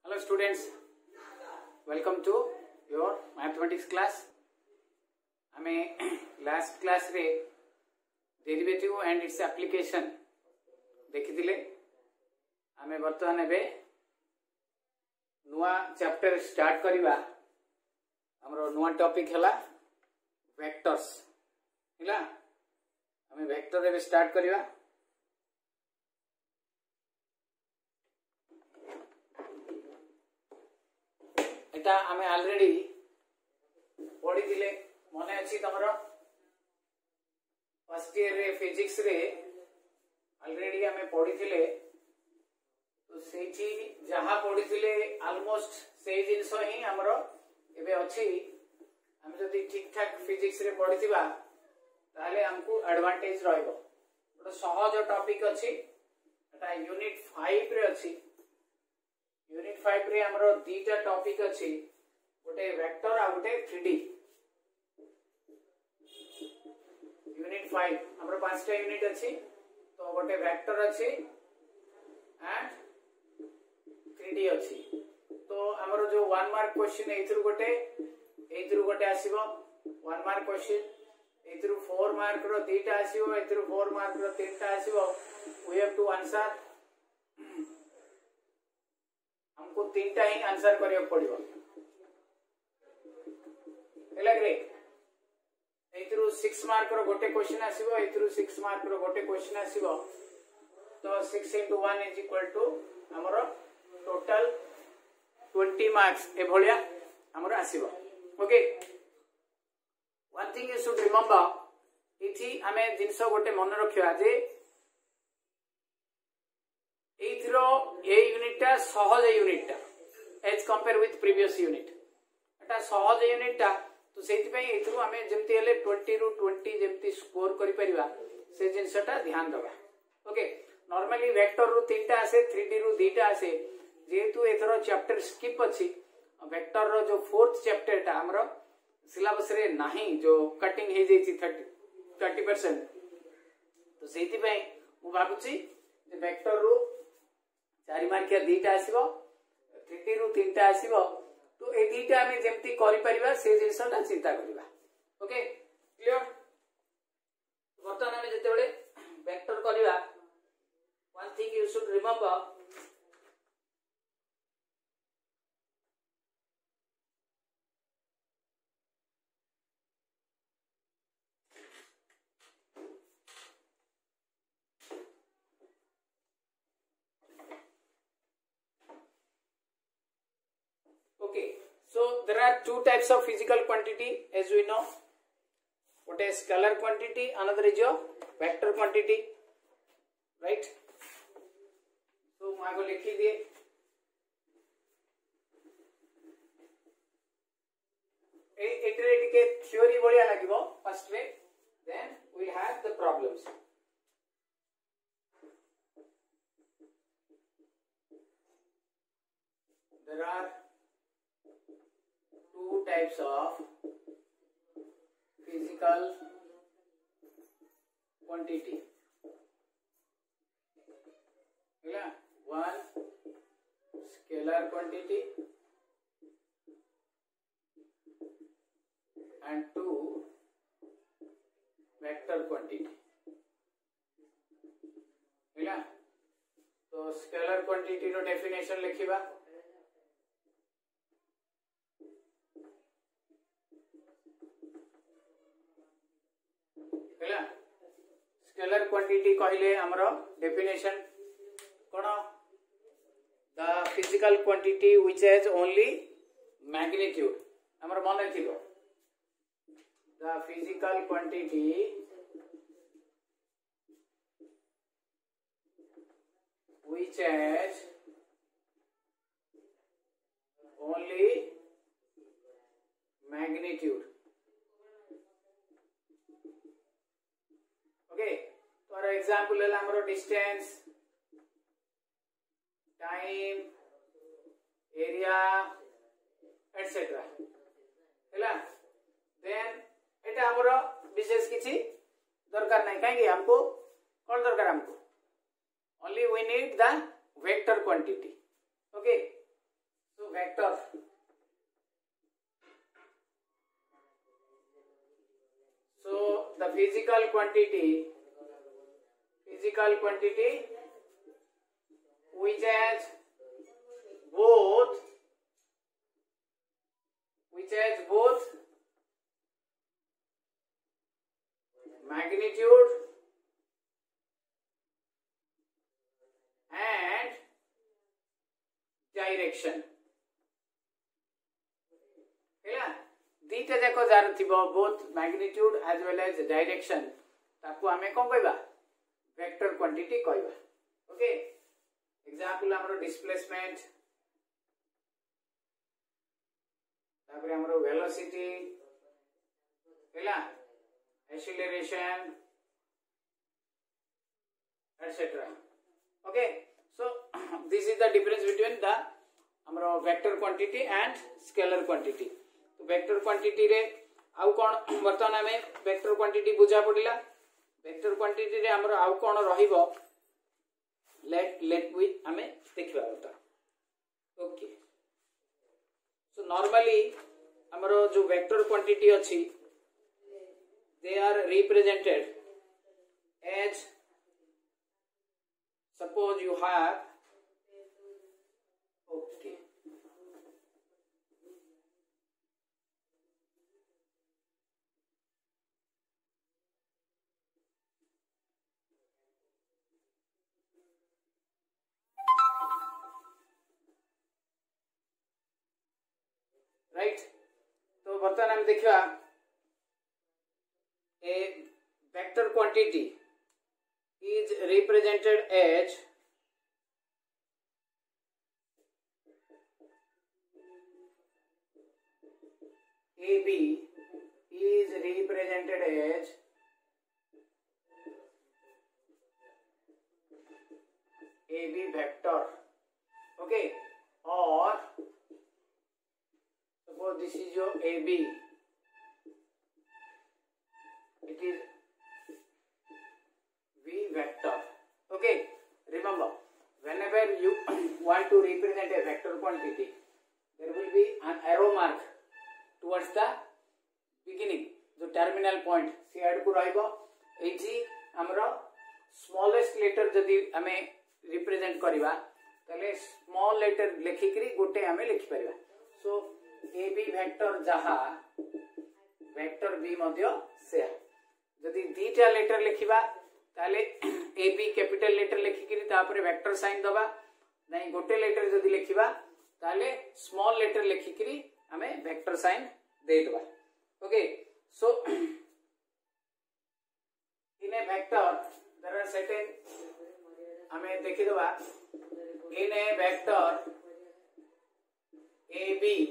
Hello students, welcome to your mathematics class. आमे last class रे derivative and its application देखी दिले. आमे वर्तमान एबे नुआ चैप्टर स्टार्ट करिबा. हमरो नुआ टॉपिक हला वेक्टर्स हिला. आमे वेक्टर एबे स्टार्ट करिबा. एटा आमे ऑलरेडी पढ़ी दिले मने अछि तमरो फर्स्ट ईयर रे फिजिक्स रे ऑलरेडी आमे पढ़ी दिले. तो सेठी जहा पढ़ी दिले ऑलमोस्ट सेही जिंस ही हमरो एबे अछि. हम जदी ठीक ठाक फिजिक्स रे पढ़िथिबा ताले हमकु एडवांटेज रहइबो. गोटे सहज टॉपिक अछि. एटा यूनिट 5 रे अछि. यूनिट 5 रे हमरो दीटा टॉपिक अछि. गोटे वेक्टर आ गोटे 3D. यूनिट 5 हमरो पांचटा यूनिट अछि. तो गोटे वेक्टर अछि एंड 3D अछि. तो हमरो जो 1 मार्क क्वेश्चन एथुर गोटे आसीबो 1 मार्क क्वेश्चन. एथुर 4 मार्क रो दीटा आसीबो. एथुर 4 मार्क रो तीनटा आसीबो. We have to answer. हमको तीनटा ही आंसर करियो पड़िबो. हेला ग्रे. एथुर 6 मार्क रो गोटे क्वेश्चन आसीबो. एथुर 6 मार्क रो गोटे क्वेश्चन आसीबो. तो 6 * 1 = हमरो टोटल 20 मार्क्स ए भलिया हमरो आसीबो. Okay. One thing you should remember. इथि हमें जिंस गोटे मन रखिया जे एथरो ए यूनिट सहज unit as compare with previous unit. एटा सहज यूनिट तो सेति पई एथरो हमें जेमति हेले 20 रु 20 जेमति स्कोर करि परिबा से जिंसटा ध्यान दबा. ओके. नॉर्मली वेक्टर रु 3टा आसे, 3D रु 2टा आसे. जेतु एथरो चैप्टर स्किप अछि. वेक्टर रो जो 4th चैप्टर टा हमरो सिलेबस रे नाही, जो कटिंग हे जेछि 30%. तो सेति पई मु भाबुछि जे वेक्टर रु 4 मार्किया 2टा आसीबो, 3D रु 3टा आसीबो. तो ए 2टा हमें जेमति करि परिबा से जिंसटा चिंता करिबा. ओके. क्लियर. वर्तमान हमें जते बेले वेक्टर करिबा, one thing you should remember. Okay, so there are two types of physical quantity as we know. What is scalar quantity, another is your vector quantity, right? So मैं को लिखी दिए. के theory बढ़िया लगिबो first way, then we have the problems. There are two types of physical quantity. One scalar quantity and two vector quantity. तो scalar quantity रो definition लिखिबा. Scalar quantity कहले हमरो डेफिनेशन कोन? The physical quantity which has only magnitude. हमरो मन थिलो the physical quantity which has only magnitude. Okay. For example है हमरो डिस्टेंस, टाइम, एरिया एटसेट्रा हैला. देन एटा हमरो विशेष किछि दरकार नै. काहे कि हमको कोन दरकार? हमको only we need the vector quantity. Okay. vector. So the physical quantity which has both magnitude and direction. दीटा जाक जार थी both magnitude as well as direction ताकू आमे कौन कहबा वेक्टर क्वांटिटी कहबा. ओके एग्जांपल हमरो डिस्प्लेसमेंट तापर हमरो वेलोसिटी हैला acceleration etcetera. Okay so this is the difference between the हमरो vector quantity and scalar quantity. तो वेक्टर क्वांटिटी रे आउ कोन वर्तमान हमें वेक्टर क्वांटिटी बुझा पड़िला. वेक्टर क्वांटिटी रे हमरो आउ कोन रहिबो लेट वी हमें देखिबा होता. ओके सो नॉर्मली हमरो जो वेक्टर क्वांटिटी अछि they are represented as suppose you have right. तो बर्तमान हम देखा a vector quantity is represented as AB is represented as AB vector. Okay, or suppose this is your AB, it is V vector. Okay, remember whenever you want to represent a vector quantity there will be an arrow mark towards the beginning जो terminal point सी आड़ को रहिबो. एजी हमरो smallest letter जदी हमें represent करिबा तले small letter लिखि करी गोटे हमें लिखि परिबा. सो ए बी वेक्टर जहा वेक्टर बी मध्य से जदी दीटा लेटर लिखिबा ताले ए बी कैपिटल लेटर लिखिकरी तापर वेक्टर साइन दबा नहीं गोटे लेटर जदी लिखिबा ताले स्मॉल लेटर लिखिकरी हमें वेक्टर साइन दे दबा. Okay so in a vector there are certain हमें देखि दबा in a vector A B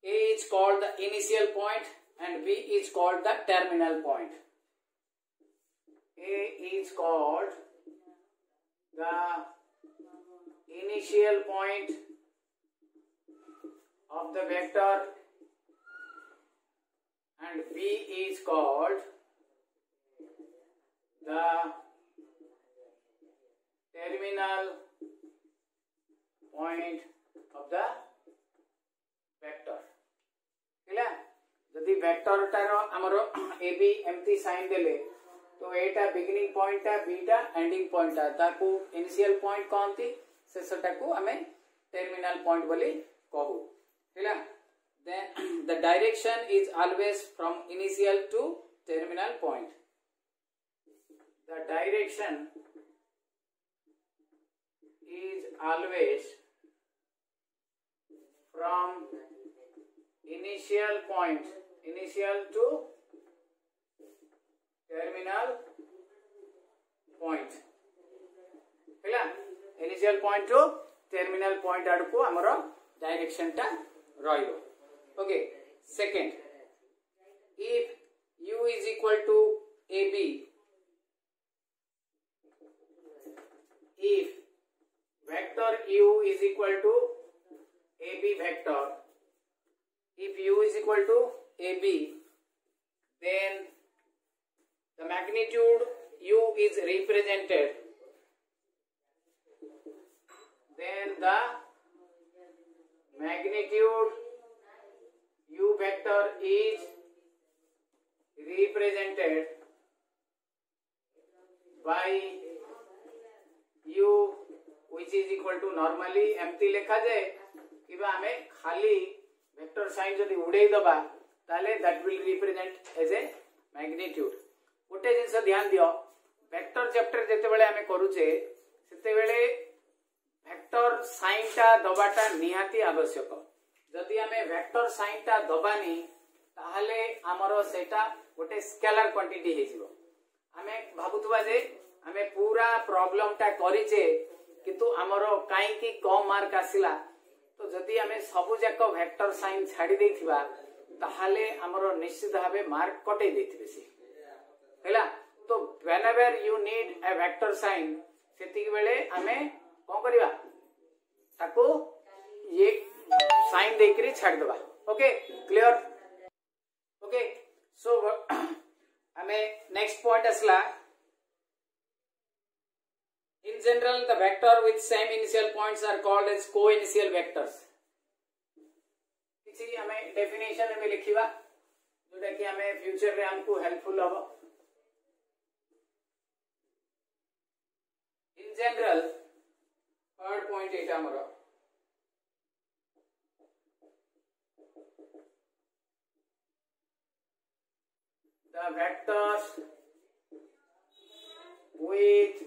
A is called the initial point and B is called the terminal point. A is called the initial point of the vector and B is called the terminal point of the vector. जदि vector टार हमरो A B एमती sign देले तो एटा beginning point ता beta ending point ता ताकू initial point कहंती शेषटा को हमें टर्मिनल पॉइंट बोली कहू. हैला then the direction is always from initial to terminal point. The direction is always from initial to terminal point. हैला initial point to terminal point आड़ को हमरो डायरेक्शन टा रहिबो. Okay second if u is equal to ab, if vector u is equal to AB vector, if u is equal to AB, then the magnitude u is represented is represented by u which is equal to normally एमती लिखा जाए कि आमे खाली vector sign जदि उड़े दबा ताले that will represent as a magnitude. गोटे जिनस ध्यान दियो वेक्टर चैप्टर जेते बेले आमे करूचे सेते बेले वेक्टर साइन टा दबाटा निहाती आवश्यक। जदि आमे वेक्टर साइन टा दबानी ताहले हमरो सेटा गोटे स्केलर क्वांटिटी हे जिवो। आमे भाबुतबा जे आमे पूरा प्रॉब्लम टा करिचे किंतु हमरो काई की कम मार्क आसिला तो जदि आमे सबु जाक वेक्टर साइन छाडी देथिबा ताहले हमरो निश्चित भाबे मार्क कटै देथिबे से हैला। तो whenever you need a vector sign सेतिक बेले आमे कोन करिवा ताको ये साइन देकरी छाड़ दबा। Okay clear. ओके सो आमे नेक्स्ट पॉइंट असला in general the vector with same initial points are called as co-initial vectors। किसी हमें डेफिनेशन में लिखिवा जोटा कि हमें फ्यूचर रे हमको हेल्पफुल हो। इन जनरल थर्ड पॉइंट एटा हमरो the vectors with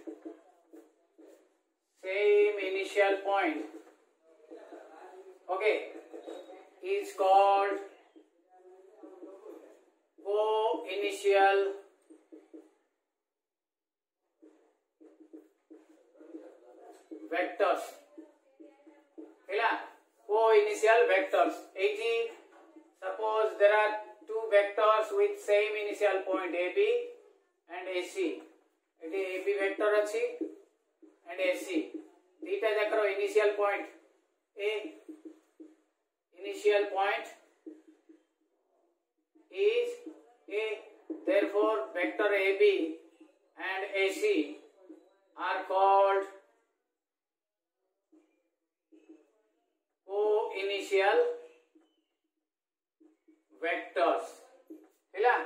same initial point okay is called co-initial vectors हैला। co-initial vectors eighty suppose there are two vectors with same initial point AB and AC eighty AB vector अछि and AC दीटा जाकर initial point A initial point is A therefore vector AB and AC are called co-initial vectors हैला।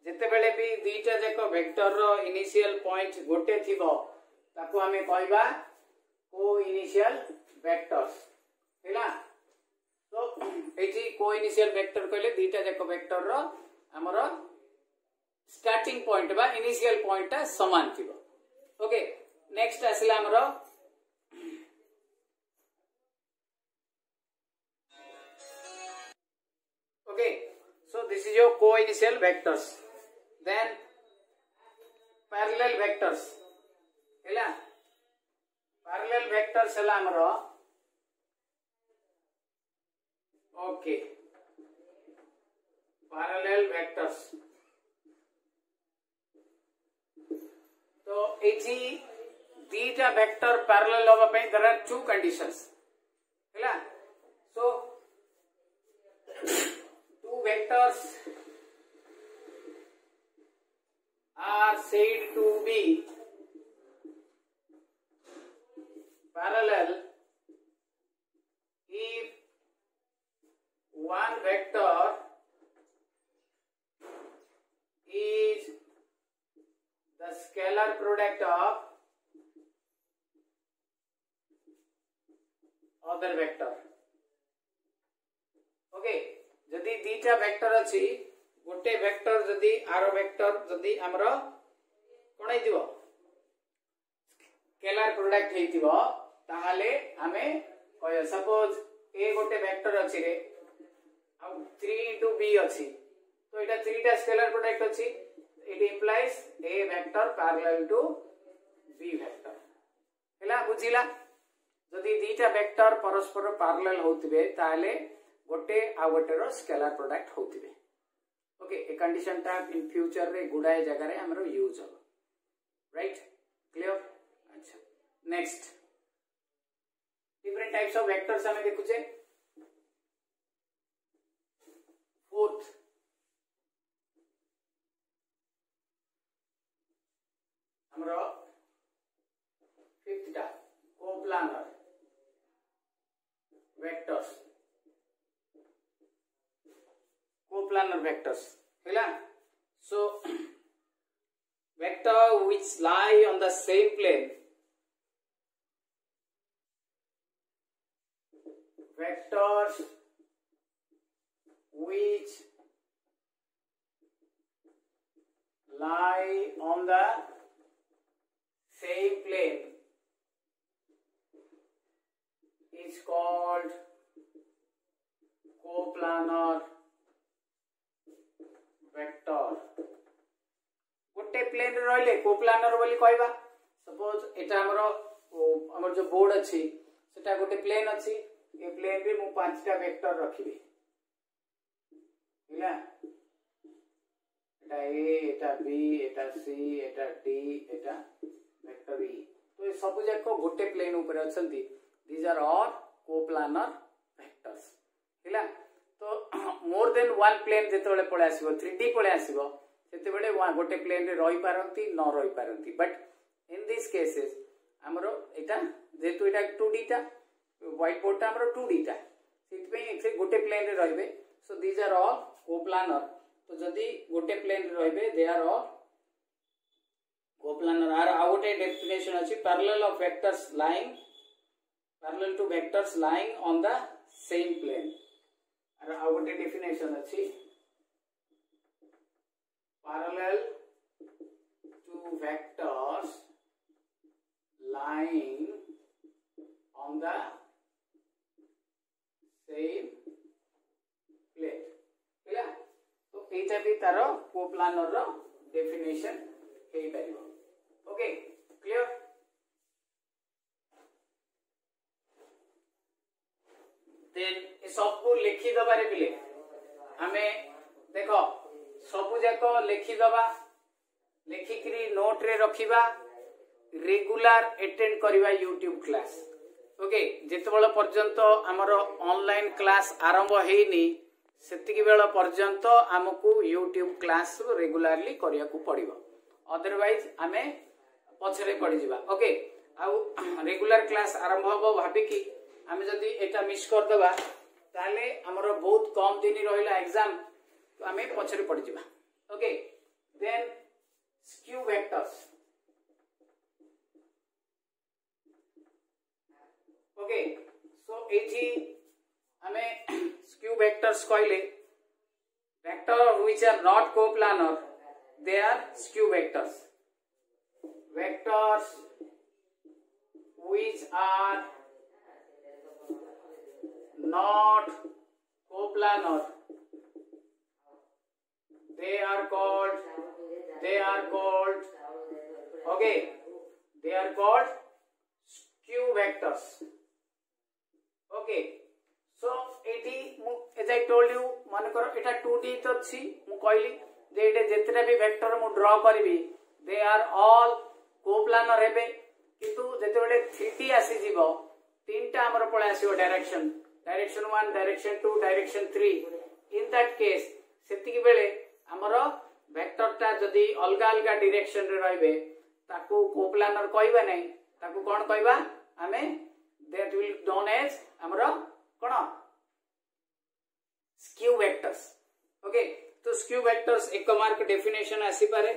जेते बेले भी दीटा जाक vector रो initial point गोटे थिबो ताको हमें कहबा co-initial vectors हैला। तो एठी co-initial vector कहले दीटा जाक वेक्टर रो हमरो स्टार्टिंग पॉइंट बा इनिशियल पॉइंट ता समान थिबो। ओके नेक्स्ट आसिला हमरो okay so this is your co-initial vectors then parallel vectors हैला। parallel vectors हैला हमरो okay parallel vectors तो एजी दीटा वेक्टर पैरेलल होबा पे देयर आर टू कंडीशंस हैला। सो two vectors are said to be parallel if one vector is the scalar product of other vector। okay जदि दीटा vector अछि गोटे वेक्टर जदि आरो वेक्टर जदि हमरो कोन हेतिबो स्केलर प्रोडक्ट हेतिबो ताहाले हमें कहय सपोज ए गोटे वेक्टर अछि रे आ 3 * b अछि तो एटा 3 टा स्केलर प्रोडक्ट अछि it implies a vector parallel to b vector हैला। बुझिला जदि दीटा वेक्टर परस्पर पैरेलल होतिबे ताहाले गोटे आ गोटे रो स्केलर प्रोडक्ट होतिबे। ओके ए कंडीशन टा इन फ्यूचर रे गुडाए जगह रे हमरो यूज हो राइट क्लियर। अच्छा next different types of vectors हमें देखुचे। फोर्थ हमरो फिफ्थ टा coplanar vectors coplanar vectors hela. So vector which lie on the same plane, vectors which lie on the same plane is called coplanar vector. गोटे plane रहिले coplanar बोली कहबा. Suppose एटा हमर जो board अछि सेटा गोटे प्लेन अछि. ए प्लेन रे मु पांचटा वेक्टर रखिबी हिला. एटा ए, एटा बी, एटा सी, एटा डी, एटा वेक्टर ई. तो ये सब जाक गोटे प्लेन ऊपर अछंती. These are all coplanar vectors हिला. तो मोर देन वन प्लेन जेतेबेले पळे आसीबो 3D पळे आसीबो सेतेबेले गोटे प्लेन रे रही पारंती न रही पारंती. बट इन दिस केसेस हमरो एटा जेतु एटा 2D टा व्हाइट बोर्ड टा हमरो 2D टा सेति पे एक गोटे प्लेन रे रहबे. So these are all coplanar. तो जदी गोटे प्लेन रे रहबे दे आर ऑल कोप्लानर. आर आउट ए डेफिनेशन अछि parallel of vectors lying parallel to vectors lying on the same plane. आर आउट ए डेफिनेशन अछि parallel to vectors lying on the same plane. ठीक. तो एटा भी तार कोप्लानर रो डेफिनेशन हेई परिबो. Okay clear. देन ए सब को लिखि दबारे पिले हमें देखो सबु जाक लिखिदबा. लिखिकी नोट रे रखिबा. रेगुलर अटेंड करिबा यूट्यूब क्लास. ओके जेतेबेला पर्यंत हमर ऑनलाइन क्लास आरंभ हेनी सेतिकी बेला पर्यंत हमकु यूट्यूब क्लास रेगुलरली करिया को पड़िबो. अदरवाइज आमे पछरे पड़ी जिबा. ओके आ रेगुलर क्लास आरंभ हो भाबी कि आमे जदी एटा मिस कर देबा ताले हमर बहुत कम दिन रहिला एग्जाम. तो आमे पछरे पड़ जिबा. Okay then skew vectors. Okay so एठी आमे स्क्यू वेक्टर्स कहले vector which are not coplanar they are skew vectors. Vectors which are not coplanar they are called okay they are called skew vectors. Okay so eighty as I told you मन करो एटा 2D तो छी मु कहली जे एटा जेतरा भी vector मु draw करबी they are all coplanar हेबे. किंतु जेते बेले 3D आसी जीवो तीनटा हमर पळे आसीबो direction 1 direction 2 direction 3. In that case सेतिकी बेले हमरो वेक्टर टा जदी अलगा अलगा डायरेक्शन रे रहबे ताकू कोप्लानर कहबा नै. ताकू कोन कहबा हमें दैट विल नोन एज हमरो कोन स्क्यू वेक्टर्स. ओके तो स्क्यू वेक्टर्स एक मार्क डेफिनेशन आसी पारे.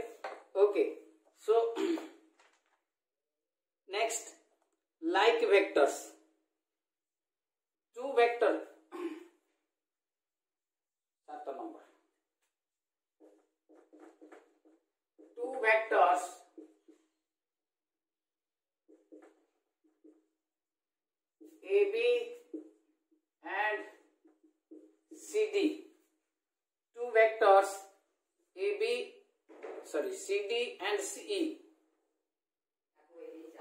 Okay so next like vectors. Two vector 7 number. Two vectors AB and CD. Two vectors CD and CE.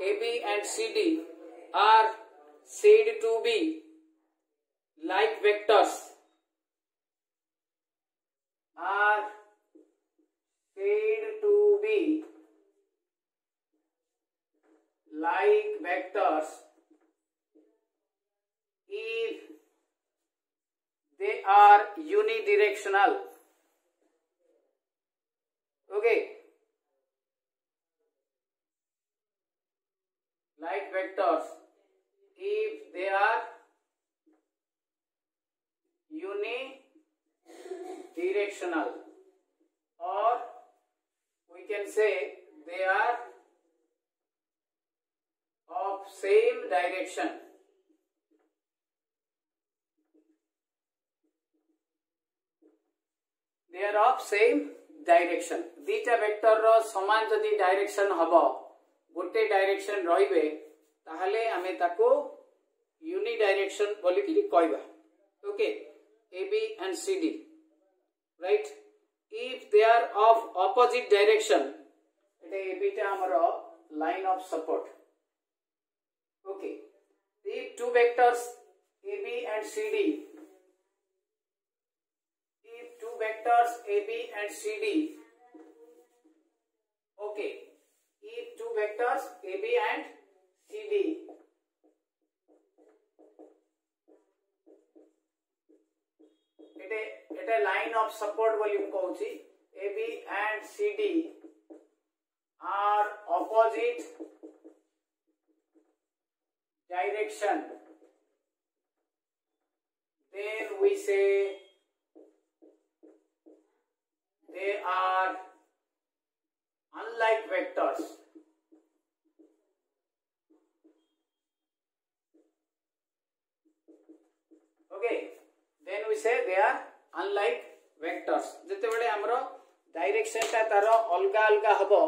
AB and CD are said to be like vectors. Are said to be like vectors if they are unidirectional. Okay, like vectors if they are unidirectional. directional, or we can say they are of same direction. They are of same direction. दीटा vector रो समान जदि direction हबो गोटे direction रहिबे ताहले आमे ताको यूनि डायरेक्शन बोली कि कहबा. Okay, AB and CD, right? If they are of opposite direction, Etah AB टा हमरो line of support. Okay, if two vectors AB and CD, if two vectors AB and CD, okay, if two vectors AB and CD Ete line of support बोली कहूची, AB and CD are opposite direction, then we say they are unlike vectors. Okay, then we say they are unlike vectors. जते बड़े हमरो direction ता तारो अलगा अलगा हबो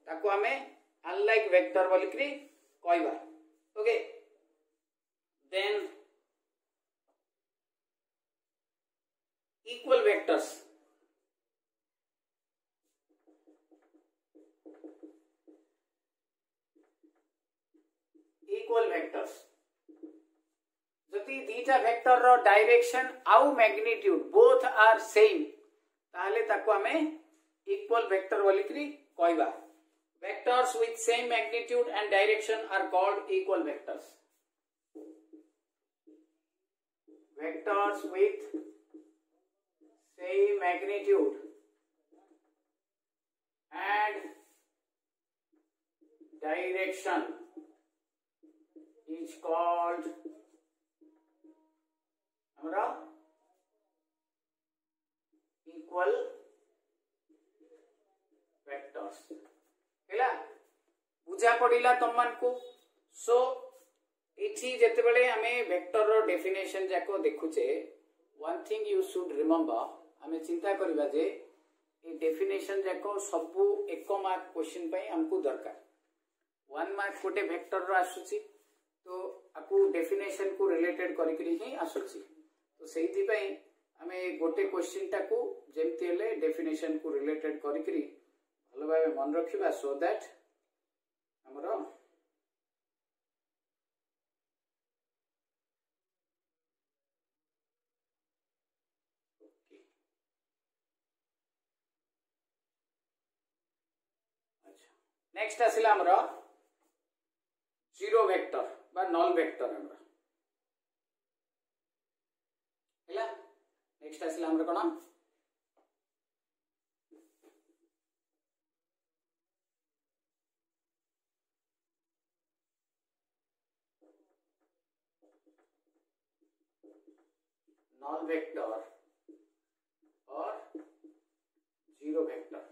ताको हमें unlike vector बोली करी कहबा. Okay, then equal vectors. Equal vectors जति दीटा वेक्टर रो डायरेक्शन आउ मैग्नीट्यूड बोथ आर सेम ताहले ताको हमें इक्वल वेक्टर बोली करी कहबा. Vectors with same magnitude and direction are called equal vectors. Vectors with same magnitude and direction is called हमरा equal vectors. हैला बुझा पड़िला तुम मान को. सो इठी जते बेले हमें वेक्टर रो डेफिनेशन जाको देखुचे, one thing you should remember, हमें चिंता करबा जे ए डेफिनेशन जाको सबु एक मार्क क्वेश्चन पई हमको दरकार. 1 मार्क गोटे वेक्टर रो आसुची तो आपको डेफिनेशन को रिलेटेड करी करी ही आसुची. तो सेहिथि पई हमें गोटे क्वेश्चन टाको जेमति हेले डेफिनेशन को रिलेटेड करी करी भलो भाबे मन रखिबा, सो दैट हमरो नेक्स्ट आसिला हमरा जीरो वेक्टर बा नल वेक्टर हमरा हैला. नेक्स्ट आसिला हमरा कोन नल वेक्टर और जीरो वेक्टर.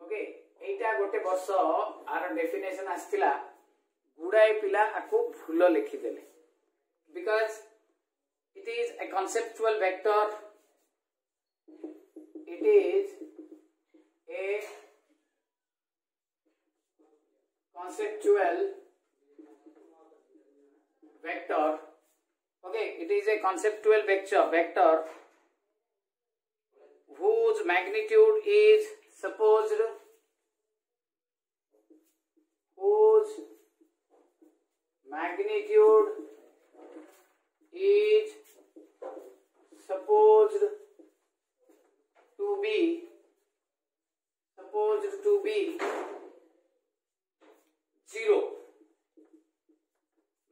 ओके, एटा गोटे वर्ष आर डेफिनेशन आस्थिला गुडाए पिला आको भूल लिखि देले because it is a conceptual vector. It is a conceptual vector. Okay, it is a conceptual vector whose magnitude is supposed to be zero.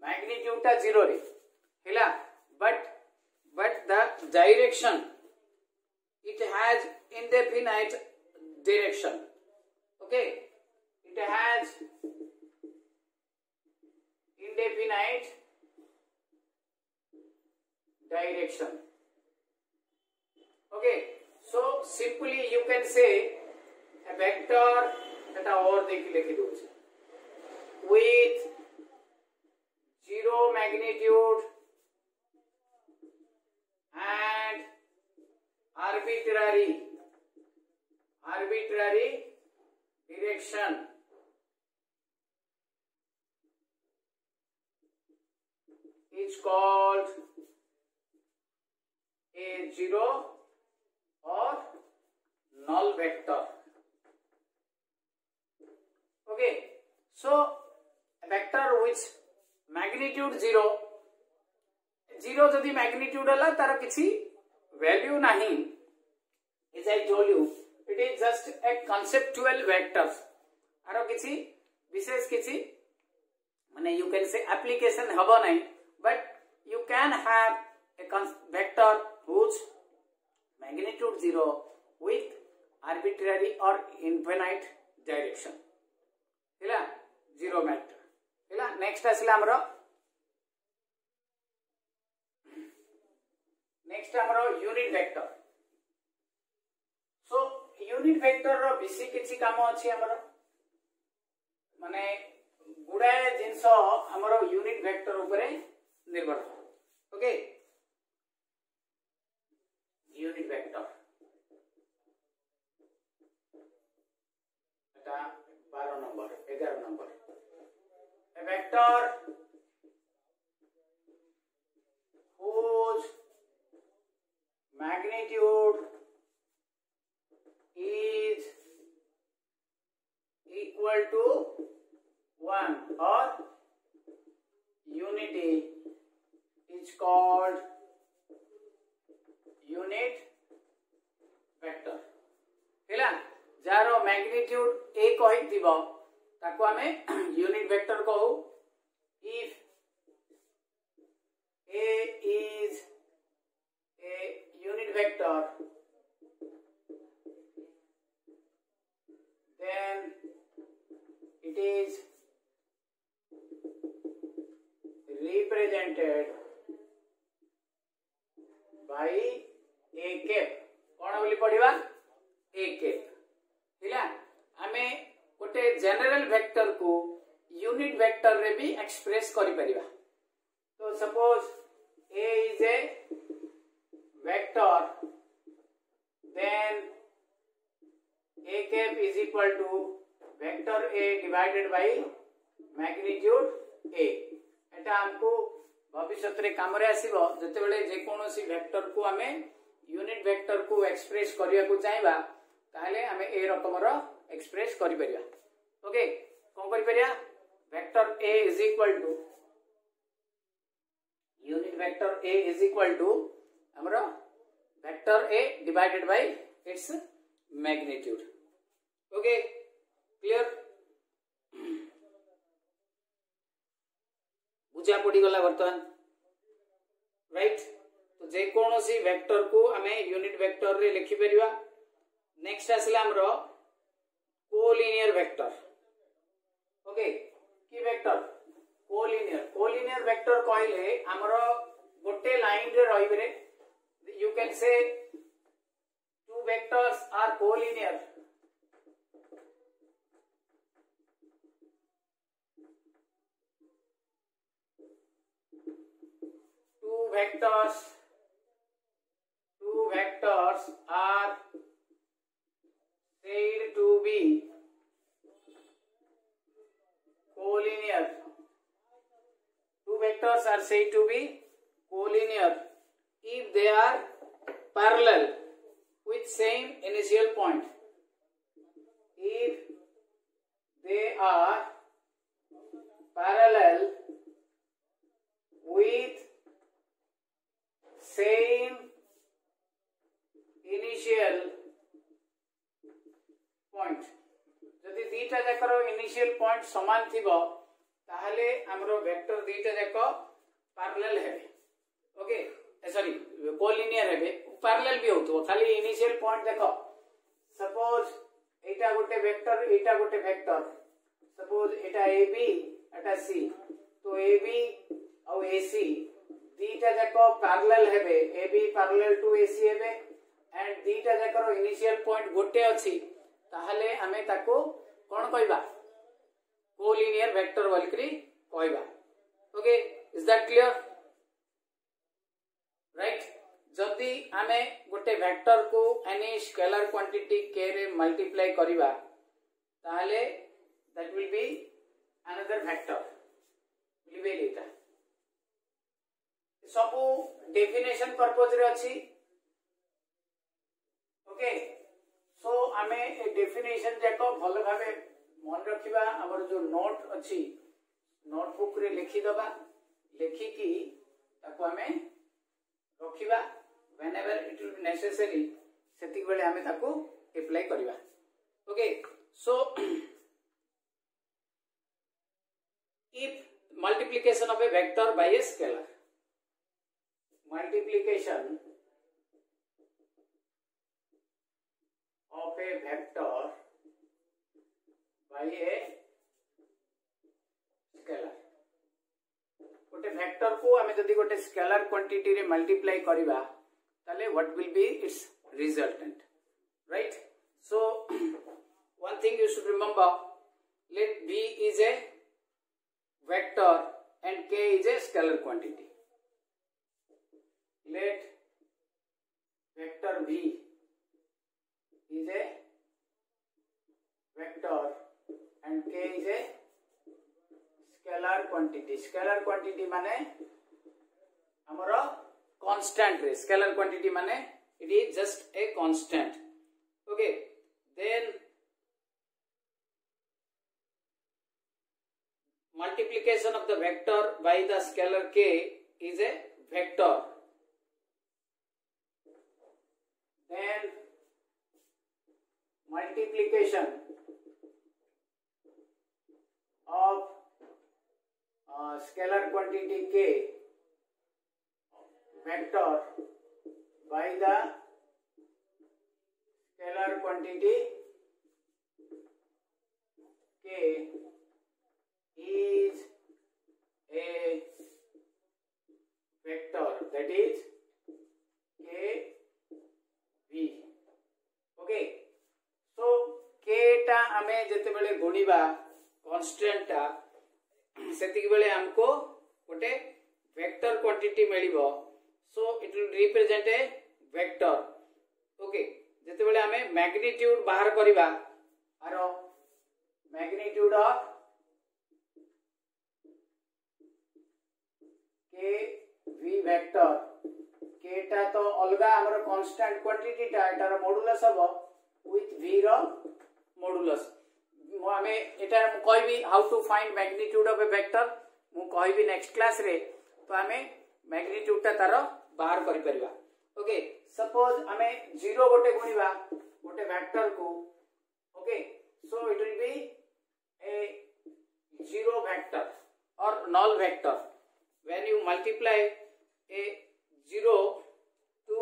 Magnitude ta zero re hela, but the direction it has indefinite direction. Okay, it has indefinite direction. simply you can say a vector that और देखी लिखी दो with zero magnitude and arbitrary direction is called a zero or null vector. Okay, so a vector which magnitude zero जदि magnitude हला तार किसी value नहीं, as I told you it is just a conceptual vectors. आरो किसी विशेष किसी माने you can say application हबो नहीं, but you can have a vector whose magnitude zero with arbitrary or infinite direction. ହେଲା zero vector. ହେଲା next आसिला हमरो next हमरो unit vector. So unit vector रो बेसी किछि काम अछि हमरो माने गुडाए जिंस हमरो unit vector ऊपरे निर्भर. ओके unit vector এটা 12 number 11 number a vector whose magnitude is equal to 1 or unity is called unit vector. हैला जारो मैग्नीट्यूड a कहि दिबो ताको हमें यूनिट वेक्टर कहू. if a is a unit vector then it is represented by a cap. कौन बोली पढ़िबा a cap. हिला आमे गोटे जनरल वेक्टर को यूनिट वेक्टर रे भी एक्सप्रेस करि परिबा. तो suppose a is a vector then a cap is equal to vector a divided by magnitude a. एटा हमको भविष्य रे काम रे आसीबो जते बेले जे कोनोसी वेक्टर को हमें यूनिट वेक्टर को एक्सप्रेस करिया को चाहेबा ताले हमें ए रकम रो एक्सप्रेस करि परिया. ओके कोन करि परिया vector a is equal to unit vector a is equal to हमरा vector a divided by its magnitude. Okay clear बुझा पड़ी गला वर्तमान राइट. तो जे कोनोसी वेक्टर को हमें यूनिट वेक्टर रे लिखि परिबा. नेक्स्ट आसला हमरो कोलिनियर वेक्टर. ओके की वेक्टर कोलिनियर वेक्टर कहले हमरो गोटे लाइन रे रहिबे. You can say two vectors are collinear. Two vectors are said to be collinear. Two vectors are said to be collinear if they are parallel with same initial point. If they are parallel with same initial point. जदि दीटा जाकर initial point समान थिबो ताहले हमरो vector दीटा जाको parallel हेबे. Okay sorry collinear हेबे. Parallel भी होतो खाली इनिशियल पॉइंट देखो. सपोज एटा गोटे वेक्टर सपोज एटा ab एटा c. तो ab और ac दीटा जाको पैरेलल हेबे. ab पैरेलल टू ac हेबे एंड दीटा जाकर इनिशियल पॉइंट गोटे अच्छी ताहले आमे ताको कौन कहबा कोलिनियर वेक्टर बोलकरी कहबा okay is that clear right जदि आमे गोटे वेक्टर को एनी स्केलर क्वांटिटी k रे मल्टीप्लाई करिबा ताहले that will be another vector लिबे लेता सबू डेफिनेशन पर्पज रे अछि ओके सो आमे ए डेफिनेशन जाको भल भाबे मन रखिबा हमर जो नोट अछि नोटबुक रे लिखि दबा लिखि की ताको आमे रखिबा whenever it will be necessary सेतिक बेले आमे ताको अप्लाई करिबा okay so if multiplication of a vector by a scalar multiplication of a vector by a scalar गोटे वेक्टर को आमे जदि गोटे स्केलर क्वांटिटी रे मल्टीप्लाई करिबा ताले what will be its resultant right so one thing you should remember let v is a vector and k is a scalar quantity let vector v is a vector and k is a scalar quantity माने हमरो constant रे scalar quantity माने it is just a constant okay then multiplication of the vector by the scalar k is a vector then multiplication of scalar quantity k vector by the scalar quantity k is a vector that is k v okay so k टा हमें जते बेले गुणीबा constant टा सेतिक बेले हमको गोटे vector quantity मिलिबो so it will represent a vector okay जते बेले हमें मैग्नीट्यूड बाहर करिबा आरो मैग्नीट्यूड ऑफ के v वेक्टर के टा तो अलगा हमर कांस्टेंट क्वांटिटी टा एटार मॉडुलस हबो विथ v रो मॉडुलस आमे एटा कहबी how to find magnitude of a vector मु कहबी नेक्स्ट क्लास रे तो आमे मैग्नीट्यूड ता तार बाहर करि परिबा ओके सपोज आमे 0 गोटे गुणीबा गोटे वेक्टर को okay so it will be A zero vector और null vector when you multiply a 0 to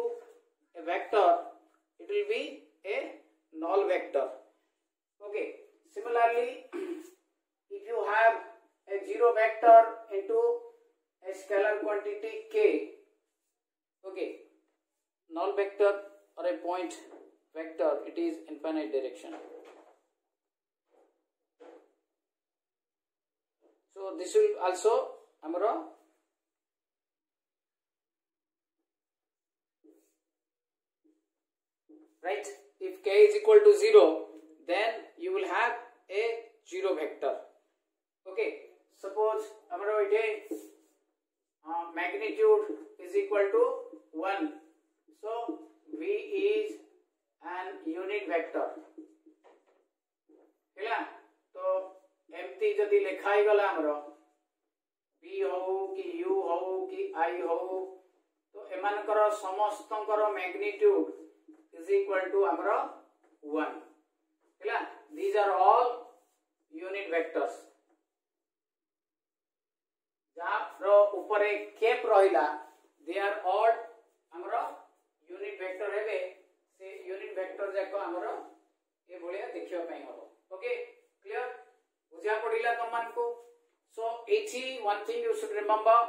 a vector it will be a null vector okay similarly if you have a zero vector into a scalar quantity k okay null vector or a point vector it is infinite direction so this will also amara right if k is equal to 0 then you will have a zero vector okay suppose amaro ite magnitude is equal to 1 so v is an unit vector हैला तो एमती जदी लिखाई गला हमरो v हो कि u हो कि i हो तो एमानकर समस्तकर मैग्नीट्यूड is equal to हमरो 1 हैला these are all unit vectors रो ऊपर केप रहिला दे आर ऑल हमरो यूनिट वेक्टर हेबे से यूनिट वेक्टर जाको हमरो ए भलिया देखियो पई हो ओके क्लियर बुझा पडिला तमन को सो एठी one thing you should remember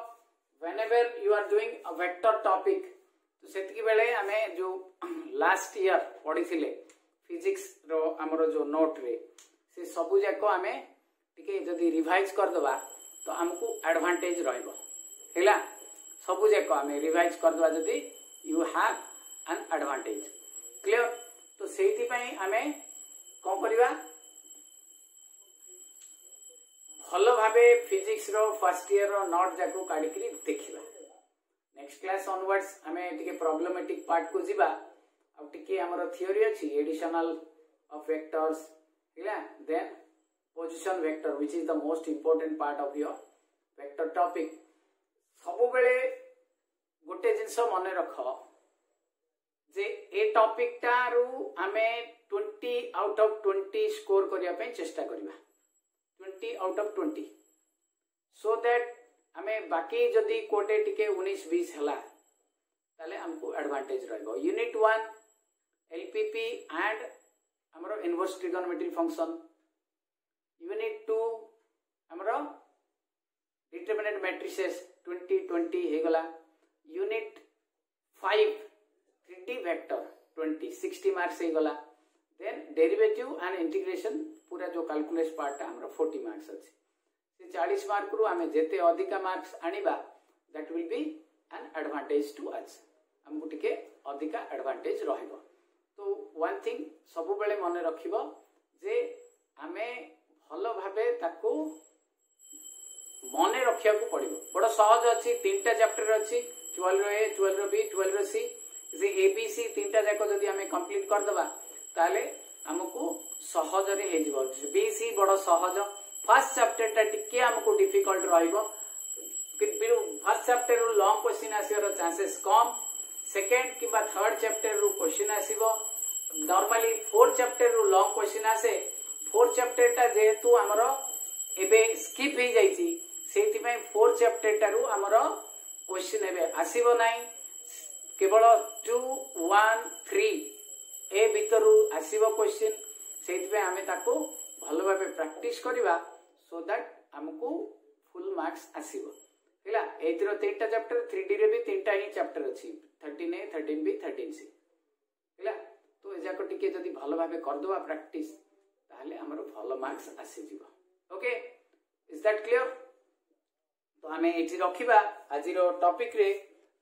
whenever you are doing a vector topic तो सेतिकी बेले आमे जो लास्ट ईयर पढ़ी फिजिक्स रो हमरो जो नोट रे से सबु जाक आमे टिके जदी रिवाइज कर दबा तो हमको एडवांटेज रहइबो हैला सबु जाक आमे रिवाइज कर दबा जदी you have an advantage clear. तो सेति पई आमे कोन करबा भलो भाबे फिजिक्स रो फर्स्ट ईयर रो नोट जाको काढी करी देखिबा। नेक्स्ट क्लास ऑनवर्ड्स आमे टिके प्रॉब्लमेटिक पार्ट को जीबा अब टिके हमरो थ्योरी अछि एडिशनल ऑफ वेक्टर्स हैला then position vector which is the most important part of your vector topic. सबु बेले गोटे जिंस मने रख जे ए टॉपिक टारू आमे 20 आउट ऑफ 20 स्कोर करिया पे चेष्टा करिबा 20 आउट ऑफ 20 सो दैट आमे बाकी जदी कोटे टिके 19 20 हला ताले हमको एडवांटेज रहइबो। यूनिट 1 एलपीपी एंड हमरो इनवर्स ट्रिगोनोमेट्री फंक्शन। यूनिट 2 हमरो डिटरमिनेंट मैट्रिसेस 20 20 हे गला। यूनिट 5 3D वेक्टर 20 60 मार्क्स हे गला। देन डेरिवेटिव एंड इंटीग्रेशन पूरा जो कैलकुलेस पार्ट हमरो 40 मार्क्स अछि से 40 मार्क रु आमे जेते अधिका मार्क्स आनिबा that will be an advantage to us हमको टिके अधिका एडवांटेज रहइबो। तो वन थिंग सब बेले मन रखिबो जे आमे भलो भाबे ताको मने रखिया को पड़िबो। बड़ सहज अछि तीनटा चैप्टर अछि 12 रो ए 12 रो बी 12 रो सी जे एबीसी तीनटा जाको जदी आमे कंप्लीट कर दबा ताले हमको सहज रे हे जिवो। बीसी बड़ सहज फर्स्ट चैप्टर टा टिके हमको डिफिकल्ट रहइबो फर्स्ट चैप्टर रो लॉन्ग क्वेश्चन आसीर चांसेस कम। सेकंड किबा थर्ड चैप्टर रो क्वेश्चन आसीबो नॉर्मली फोर्थ चैप्टर रो लॉन्ग क्वेश्चन आसे। फोर्थ चैप्टर टा जेतु हमरो एबे स्किप हे जाईची सेति पय फोर्थ चैप्टर टा रो हमरो क्वेश्चन एबे आसीबो नाही केवल 2 1 3 ए भितरु आसीबो क्वेश्चन सेति पय हमें ताको भलो भाबे प्रैक्टिस करबा सो दैट हमको फुल मार्क्स आसीबो हैला। एतिरो तीनटा चैप्टर 3D रे भी तीनटा ही चैप्टर अछि 13A 13B 13C हैला। तो ए जाको टिके जदी भलो भाबे कर दबा प्रैक्टिस ताहले हमरो भलो मार्क्स आसी जिवो। Okay is that clear. तो हमें एठी रखिबा आजिरो टॉपिक रे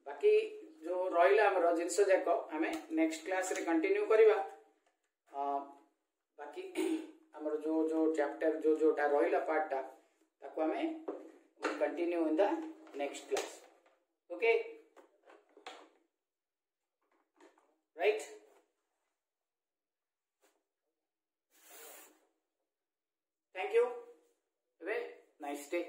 बाकी जो रहिला हमरो जिंस जाको हमें नेक्स्ट क्लास रे कंटिन्यू करिबा। बाकी हमरो जो चैप्टर जोटा रहिला पार्ट ता ताको हमें continue in the next class. Okay right thank you have a nice day.